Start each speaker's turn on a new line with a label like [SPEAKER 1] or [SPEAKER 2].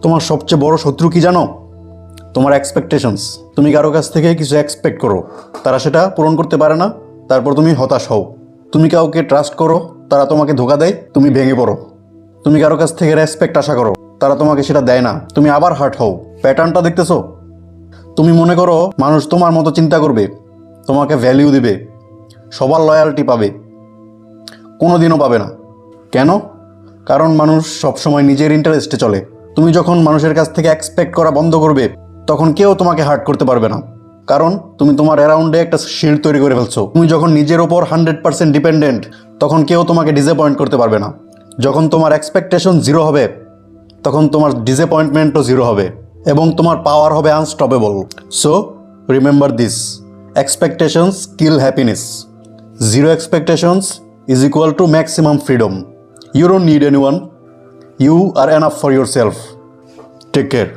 [SPEAKER 1] তোমার সবচেয়ে বড় শত্রু কি জানো? তোমার এক্সপেকটেশনস। তুমি কারো কাছ থেকে কিছু এক্সপেক্ট করো, তারা সেটা পূরণ করতে পারে না, তারপর তুমি হতাশ হও। তুমি কাউকে ট্রাস্ট করো, তারা তোমাকে ধোকা দেয়, তুমি ভেঙে পড়ো। তুমি কারো কাছ থেকে রেসপেক্ট আশা করো, তারা তোমাকে সেটা দেয় না, তুমি আবার হার্ট হও। প্যাটার্নটা দেখতেছো? তুমি মনে করো মানুষ তোমার মতো চিন্তা করবে, তোমাকে ভ্যালিউ দিবে, সবার লয়ালটি পাবে, কোনোদিনও পাবে না। কেন? কারণ মানুষ সবসময় নিজের ইন্টারেস্টে চলে। তুমি যখন মানুষের কাছ থেকে এক্সপেক্ট করা বন্ধ করবে, তখন কেউ তোমাকে হার্ট করতে পারবে না, কারণ তুমি তোমার অ্যারাউন্ডে একটা শিল্ড তৈরি করে ফেলছো। তুমি যখন নিজের ওপর 100% ডিপেন্ডেন্ট, তখন কেউ তোমাকে ডিসঅ্যাপয়েন্ট করতে পারবে না। যখন তোমার এক্সপেকটেশন জিরো হবে, তখন তোমার ডিসঅ্যাপয়েন্টমেন্টও জিরো হবে এবং তোমার পাওয়ার হবে unstoppable. So remember this, expectations kill happiness, zero expectations is equal to maximum freedom. You don't need anyone. You are enough for yourself. Take care.